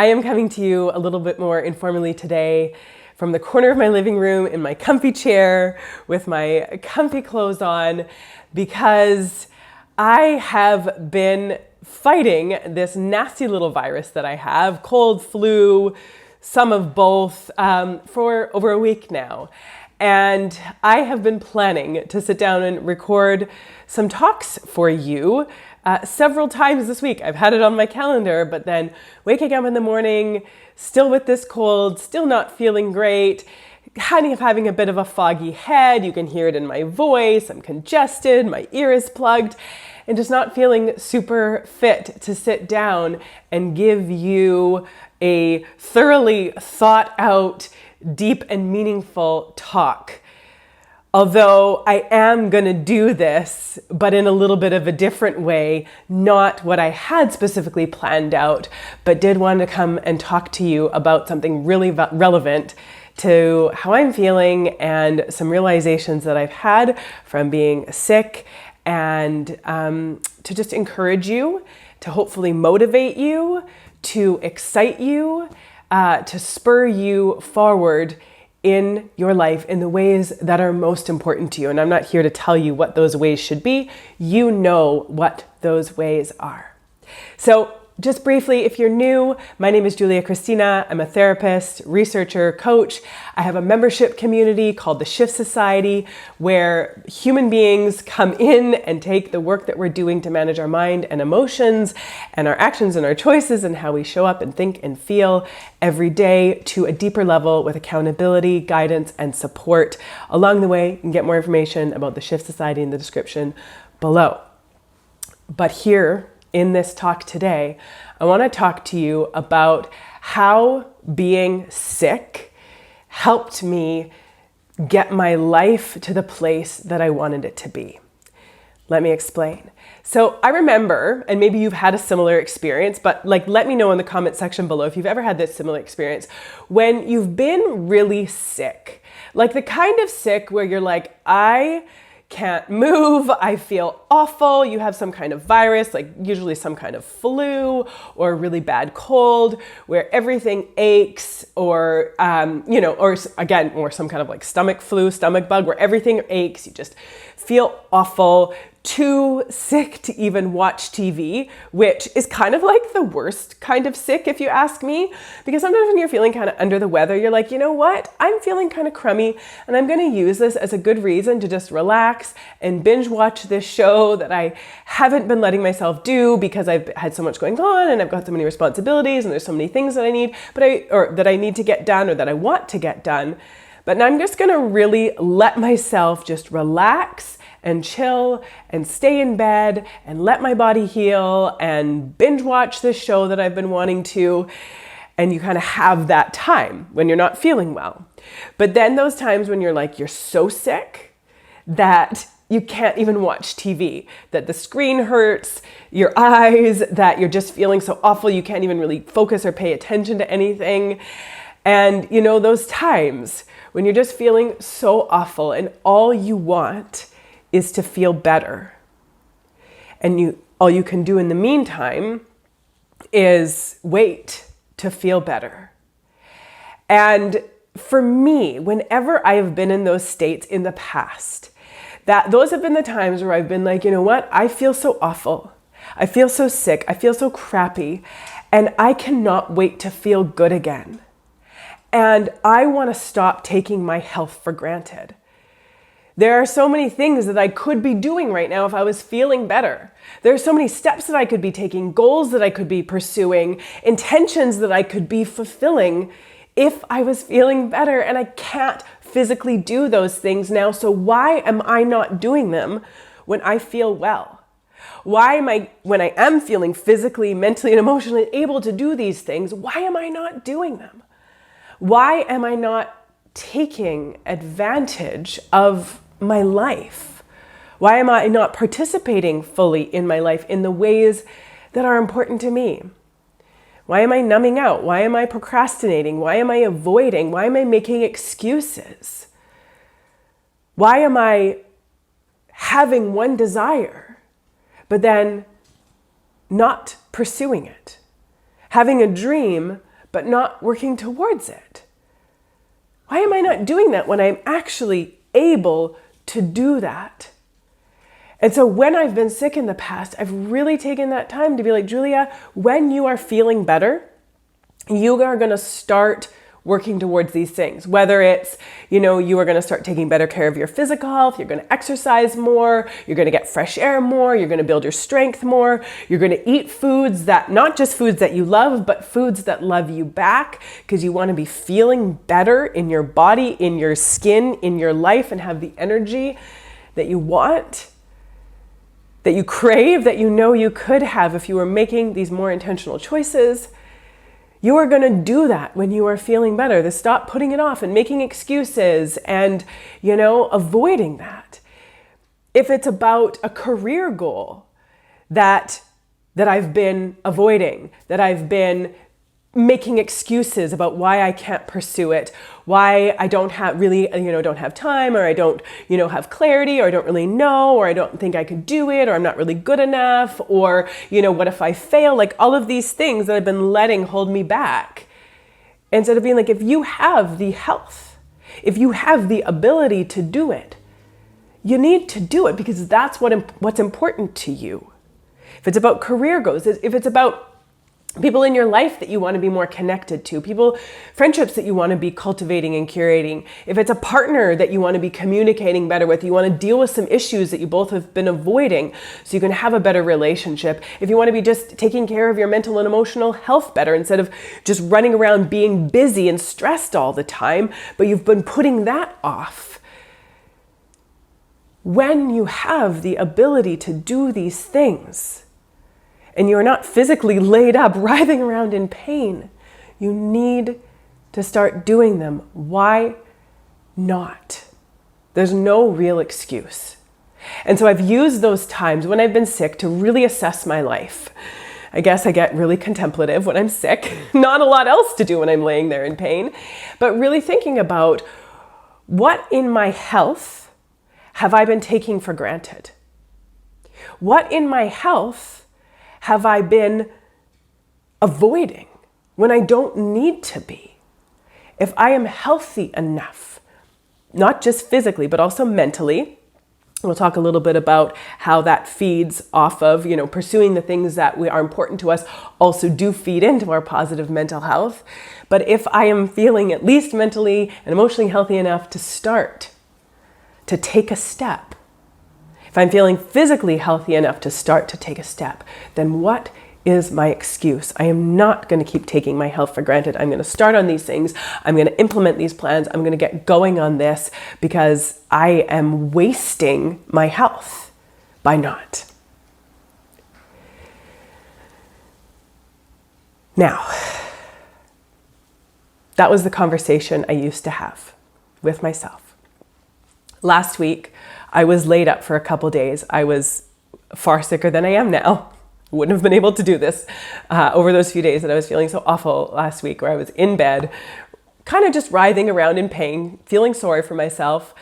I am coming to you a little bit more informally today from the corner of my living room in my comfy chair with my comfy clothes on because I have been fighting this nasty little virus that I have, cold, flu, some of both, for over a week now. And I have been planning to sit down and record some talks for you several times this week. I've had it on my calendar, but then waking up in the morning, still with this cold, still not feeling great, kind of having a bit of a foggy head. You can hear it in my voice. I'm congested, my ear is plugged, and just not feeling super fit to sit down and give you a thoroughly thought out, deep and meaningful talk. Although I am going to do this, but in a little bit of a different way, not what I had specifically planned out, but did want to come and talk to you about something really relevant to how I'm feeling and some realizations that I've had from being sick, and to just encourage you, to hopefully motivate you, to excite you, to spur you forward in your life in the ways that are most important to you. And I'm not here to tell you what those ways should be. You know what those ways are. So just briefly, if you're new, my name is Kristina. I'm a therapist, researcher, coach. I have a membership community called the Shift Society where human beings come in and take the work that we're doing to manage our mind and emotions and our actions and our choices and how we show up and think and feel every day to a deeper level with accountability, guidance, and support. Along the way, you can get more information about the Shift Society in the description below. But here, in this talk today, I want to talk to you about how being sick helped me get my life to the place that I wanted it to be. Let me explain. So I remember, and maybe you've had a similar experience, but let me know in the comment section below if you've ever had this similar experience when you've been really sick, like the kind of sick where you're like, I can't move, I feel awful, you have some kind of virus, like usually some kind of flu or a really bad cold where everything aches, or or some kind of like stomach flu, stomach bug where everything aches, you just feel awful, too sick to even watch TV, which is kind of like the worst kind of sick if you ask me, because sometimes when you're feeling kind of under the weather, you're like, you know what, I'm feeling kind of crummy and I'm going to use this as a good reason to just relax and binge watch this show that I haven't been letting myself do because I've had so much going on and I've got so many responsibilities and there's so many things that I need, that I need to get done or that I want to get done. But now I'm just going to really let myself just relax and chill and stay in bed and let my body heal and binge watch this show that I've been wanting to. And you kind of have that time when you're not feeling well. But then those times when you're so sick that you can't even watch TV, that the screen hurts your eyes, that you're just feeling so awful you can't even really focus or pay attention to anything. And those times when you're just feeling so awful and all you want is to feel better. And all you can do in the meantime is wait to feel better. And for me, whenever I have been in those states in the past, those have been the times where I've been like, you know what? I feel so awful. I feel so sick. I feel so crappy. And I cannot wait to feel good again. And I want to stop taking my health for granted. There are so many things that I could be doing right now if I was feeling better. There are so many steps that I could be taking, goals that I could be pursuing, intentions that I could be fulfilling if I was feeling better. And I can't physically do those things now. So why am I not doing them when I feel well? Why am I, when I am feeling physically, mentally, and emotionally able to do these things, why am I not doing them? Why am I not taking advantage of my life? Why am I not participating fully in my life in the ways that are important to me? Why am I numbing out? Why am I procrastinating? Why am I avoiding? Why am I making excuses? Why am I having one desire, but then not pursuing it? Having a dream, but not working towards it? Why am I not doing that when I'm actually able to do that? And so when I've been sick in the past, I've really taken that time to be like, Julia, when you are feeling better, you are going to start working towards these things. Whether it's, you are going to start taking better care of your physical health, you're going to exercise more, you're going to get fresh air more, you're going to build your strength more, you're going to eat foods that, not just foods that you love, but foods that love you back, because you want to be feeling better in your body, in your skin, in your life, and have the energy that you want, that you crave, that you could have if you were making these more intentional choices. You are going to do that when you are feeling better. To stop putting it off and making excuses and, avoiding that. If it's about a career goal that I've been avoiding, that I've been making excuses about why I can't pursue it, why I don't have don't have time, or I don't, have clarity, or I don't really know, or I don't think I could do it, or I'm not really good enough, or, what if I fail? Like all of these things that I've been letting hold me back. Instead of being like, if you have the health, if you have the ability to do it, you need to do it because that's what's important to you. If it's about career goals, if it's about people in your life that you want to be more connected to, friendships that you want to be cultivating and curating. If it's a partner that you want to be communicating better with, you want to deal with some issues that you both have been avoiding so you can have a better relationship. If you want to be just taking care of your mental and emotional health better instead of just running around being busy and stressed all the time, but you've been putting that off. When you have the ability to do these things, and you're not physically laid up, writhing around in pain, you need to start doing them. Why not? There's no real excuse. And so I've used those times when I've been sick to really assess my life. I guess I get really contemplative when I'm sick, not a lot else to do when I'm laying there in pain, but really thinking about what in my health have I been taking for granted? What in my health have I been avoiding when I don't need to be? If I am healthy enough, not just physically, but also mentally, we'll talk a little bit about how that feeds off of, pursuing the things that are important to us also do feed into our positive mental health. But if I am feeling at least mentally and emotionally healthy enough to start, to take a step, if I'm feeling physically healthy enough to start to take a step, then what is my excuse? I am not going to keep taking my health for granted. I'm going to start on these things. I'm going to implement these plans. I'm going to get going on this because I am wasting my health by not. Now, that was the conversation I used to have with myself. Last week, I was laid up for a couple days. I was far sicker than I am now. Wouldn't have been able to do this over those few days that I was feeling so awful last week, where I was in bed, kind of just writhing around in pain, feeling sorry for myself,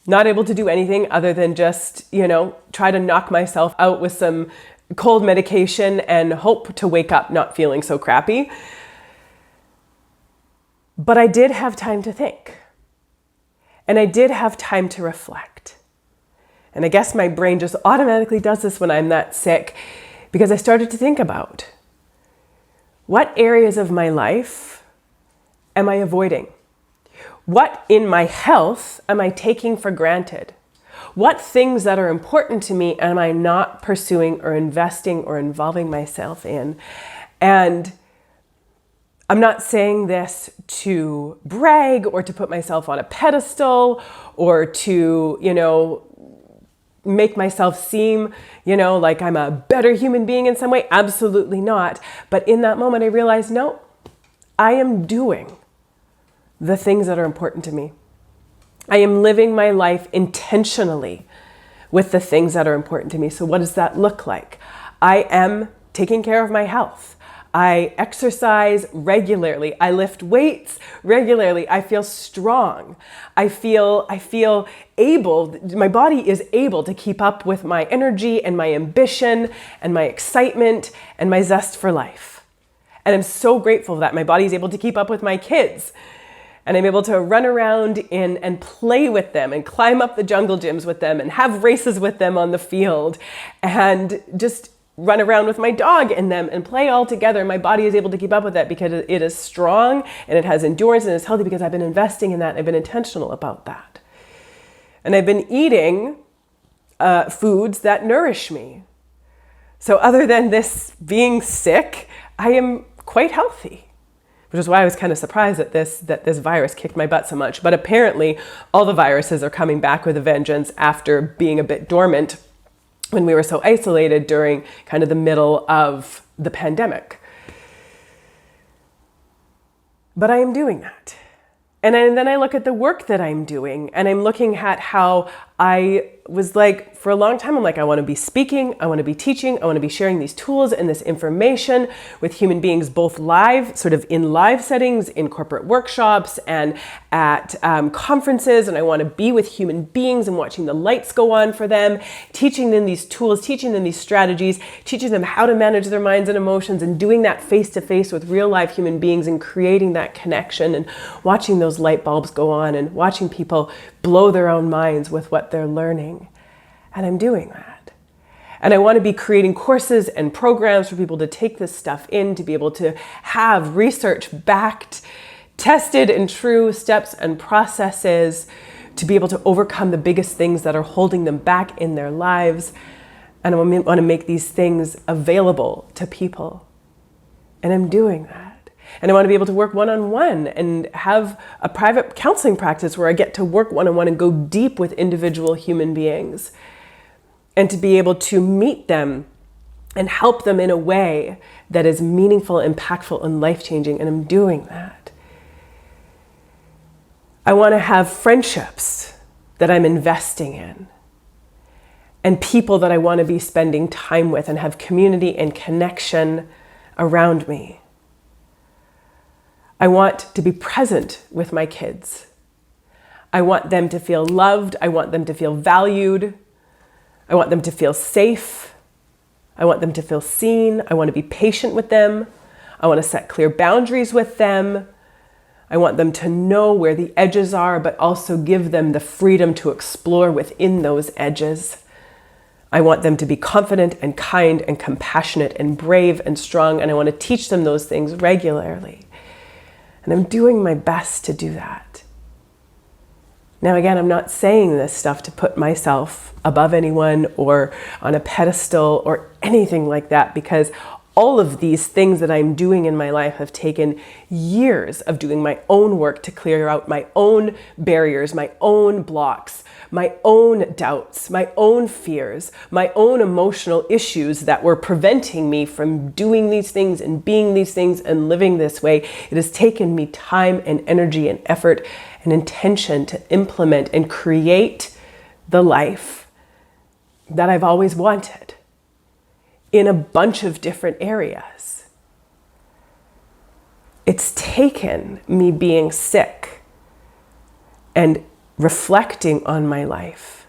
not able to do anything other than just, try to knock myself out with some cold medication and hope to wake up not feeling so crappy. But I did have time to think. And I did have time to reflect. And I guess my brain just automatically does this when I'm that sick, because I started to think about what areas of my life am I avoiding? What in my health am I taking for granted? What things that are important to me am I not pursuing or investing or involving myself in? And I'm not saying this to brag or to put myself on a pedestal or to, make myself seem, like I'm a better human being in some way. Absolutely not. But in that moment, I realized, no, I am doing the things that are important to me. I am living my life intentionally with the things that are important to me. So what does that look like? I am taking care of my health. I exercise regularly. I lift weights regularly. I feel strong. I feel able, my body is able to keep up with my energy and my ambition and my excitement and my zest for life. And I'm so grateful that my body is able to keep up with my kids. And I'm able to run around and play with them and climb up the jungle gyms with them and have races with them on the field and just run around with my dog and them and play all together. My body is able to keep up with that because it is strong and it has endurance and it's healthy because I've been investing in that. I've been intentional about that. And I've been eating foods that nourish me. So other than this being sick, I am quite healthy. Which is why I was kind of surprised that this virus kicked my butt so much. But apparently all the viruses are coming back with a vengeance after being a bit dormant when we were so isolated during kind of the middle of the pandemic. But I am doing that. And then I look at the work that I'm doing and I'm looking at how I was like, for a long time, I'm like, I want to be speaking, I want to be teaching, I want to be sharing these tools and this information with human beings, both live, sort of in live settings, in corporate workshops and at conferences. And I want to be with human beings and watching the lights go on for them, teaching them these tools, teaching them these strategies, teaching them how to manage their minds and emotions and doing that face to face with real live human beings and creating that connection and watching those light bulbs go on and watching people blow their own minds with what they're learning. And I'm doing that. And I want to be creating courses and programs for people to take this stuff in, to be able to have research-backed, tested and true steps and processes to be able to overcome the biggest things that are holding them back in their lives. And I want to make these things available to people. And I'm doing that. And I want to be able to work one-on-one and have a private counseling practice where I get to work one-on-one and go deep with individual human beings and to be able to meet them and help them in a way that is meaningful, impactful, and life-changing. And I'm doing that. I want to have friendships that I'm investing in and people that I want to be spending time with and have community and connection around me. I want to be present with my kids. I want them to feel loved. I want them to feel valued. I want them to feel safe. I want them to feel seen. I want to be patient with them. I want to set clear boundaries with them. I want them to know where the edges are, but also give them the freedom to explore within those edges. I want them to be confident and kind and compassionate and brave and strong, and I want to teach them those things regularly. And I'm doing my best to do that. Now, again, I'm not saying this stuff to put myself above anyone or on a pedestal or anything like that, because all of these things that I'm doing in my life have taken years of doing my own work to clear out my own barriers, my own blocks, my own doubts, my own fears, my own emotional issues that were preventing me from doing these things and being these things and living this way. It has taken me time and energy and effort and intention to implement and create the life that I've always wanted in a bunch of different areas. It's taken me being sick and reflecting on my life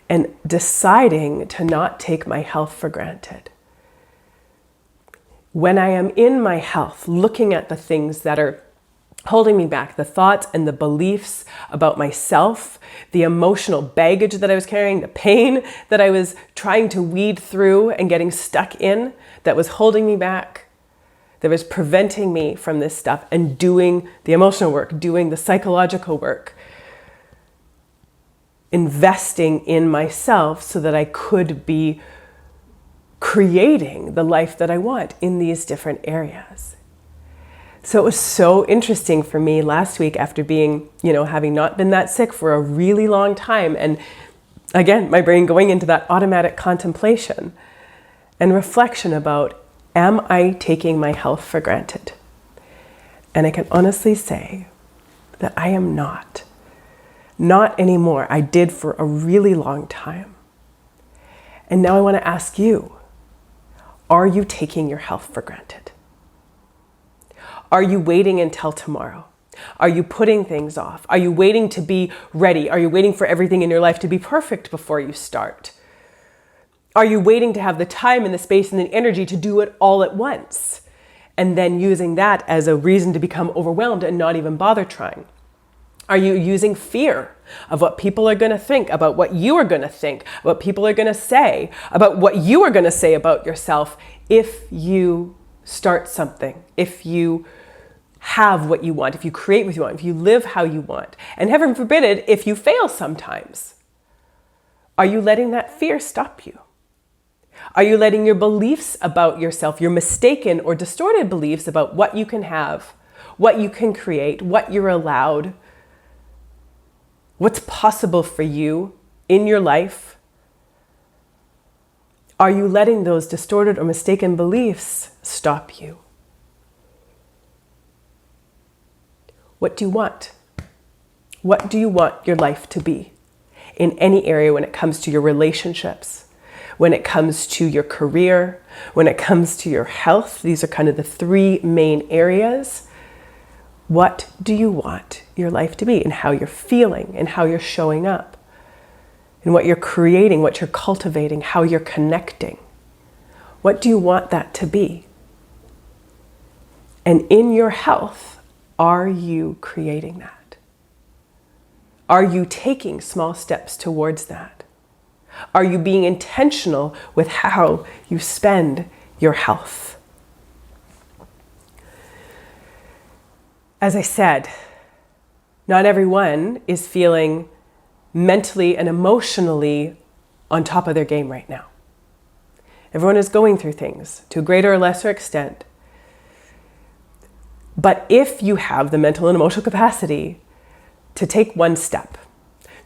and deciding to not take my health for granted. When I am in my health, looking at the things that are holding me back, the thoughts and the beliefs about myself, the emotional baggage that I was carrying, the pain that I was trying to weed through and getting stuck in, that was holding me back, that was preventing me from this stuff and doing the emotional work, doing the psychological work, investing in myself so that I could be creating the life that I want in these different areas. So it was so interesting for me last week after being, having not been that sick for a really long time. And again, my brain going into that automatic contemplation and reflection about, am I taking my health for granted? And I can honestly say that I am not. Not anymore. I did for a really long time. And now I want to ask you, are you taking your health for granted? Are you waiting until tomorrow? Are you putting things off? Are you waiting to be ready? Are you waiting for everything in your life to be perfect before you start? Are you waiting to have the time and the space and the energy to do it all at once? and then using that as a reason to become overwhelmed and not even bother trying? Are you using fear of what people are going to think, about what you are going to think, what people are going to say, about what you are going to say about yourself if you start something, if you have what you want, if you create what you want, if you live how you want, and heaven forbid it, if you fail sometimes? Are you letting that fear stop you? Are you letting your beliefs about yourself, your mistaken or distorted beliefs about what you can have, what you can create, what you're allowed, what's possible for you in your life? Are you letting those distorted or mistaken beliefs stop you? What do you want? What do you want your life to be in any area when it comes to your relationships, when it comes to your career, when it comes to your health? These are kind of the three main areas. What do you want your life to be, and how you're feeling, and how you're showing up, and what you're creating, what you're cultivating, how you're connecting? What do you want that to be? And in your health, are you creating that? Are you taking small steps towards that? Are you being intentional with how you spend your health? As I said, not everyone is feeling mentally and emotionally on top of their game right now. Everyone is going through things to a greater or lesser extent. But if you have the mental and emotional capacity to take one step,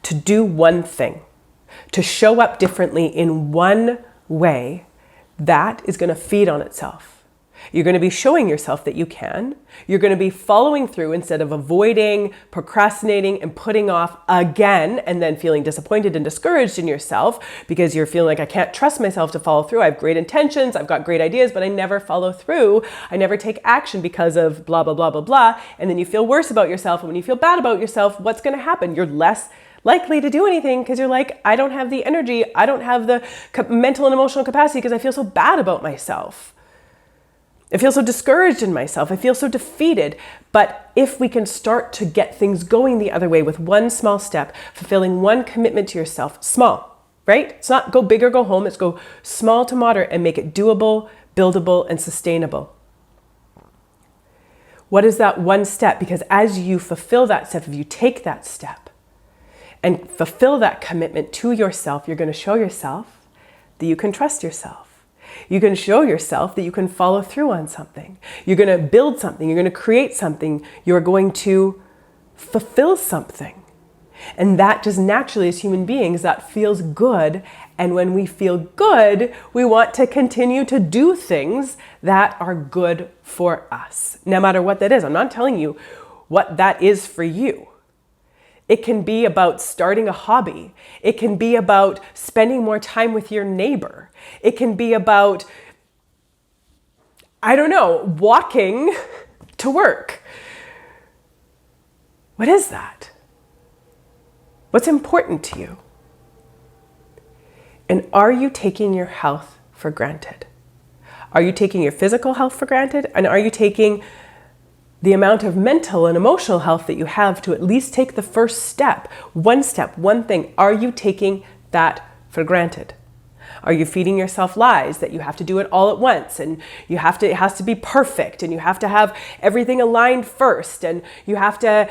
to do one thing, to show up differently in one way, that is going to feed on itself. You're going to be showing yourself that you can. You're going to be following through instead of avoiding, procrastinating, and putting off again, and then feeling disappointed and discouraged in yourself because you're feeling like, I can't trust myself to follow through. I have great intentions. I've got great ideas, but I never follow through. I never take action because of blah, blah, blah, blah, blah. And then you feel worse about yourself. And when you feel bad about yourself, what's going to happen? You're less likely to do anything because you're like, I don't have the energy. I don't have the mental and emotional capacity because I feel so bad about myself. I feel so discouraged in myself. I feel so defeated. But if we can start to get things going the other way with one small step, fulfilling one commitment to yourself, small, right? It's not go big or go home. It's go small to moderate and make it doable, buildable, and sustainable. What is that one step? Because as you fulfill that step, if you take that step and fulfill that commitment to yourself, you're going to show yourself that you can trust yourself. You can show yourself that you can follow through on something. You're going to build something. You're going to create something. You're going to fulfill something. And that just naturally, as human beings, that feels good. And when we feel good, we want to continue to do things that are good for us, no matter what that is. I'm not telling you what that is for you. It can be about starting a hobby. It can be about spending more time with your neighbor. It can be about, I don't know, walking to work. What is that? What's important to you? And are you taking your health for granted? Are you taking your physical health for granted? And are you taking the amount of mental and emotional health that you have to at least take the first step, one thing? Are you taking that for granted? Are you feeding yourself lies that you have to do it all at once and it has to be perfect and you have to have everything aligned first and you have to,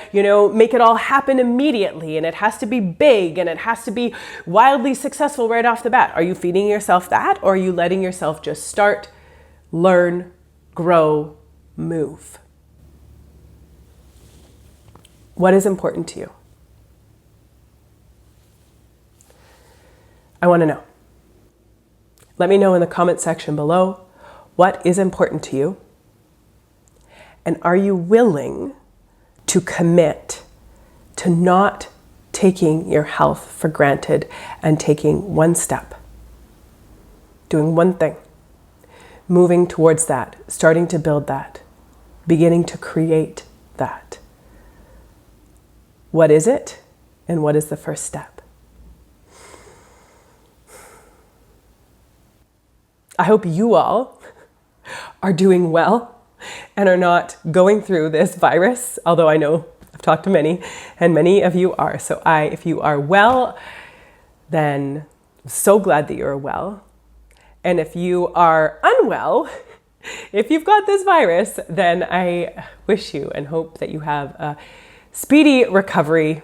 make it all happen immediately and it has to be big and it has to be wildly successful right off the bat? Are you feeding yourself that, or are you letting yourself just start, learn, grow, move? What is important to you? I want to know. Let me know in the comment section below what is important to you. And are you willing to commit to not taking your health for granted and taking one step, doing one thing, moving towards that, starting to build that, beginning to create that? What is it, and what is the first step? I hope you all are doing well and are not going through this virus, although I know I've talked to many, and many of you are. So if you are well, then I'm so glad that you're well. And if you are unwell, if you've got this virus, then I wish you and hope that you have a speedy recovery,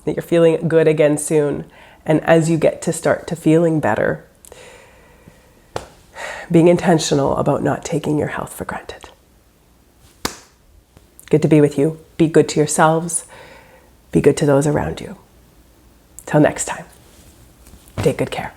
that you're feeling good again soon. And as you get to start to feeling better, being intentional about not taking your health for granted. Good to be with you. Be good to yourselves. Be good to those around you. Till next time, take good care.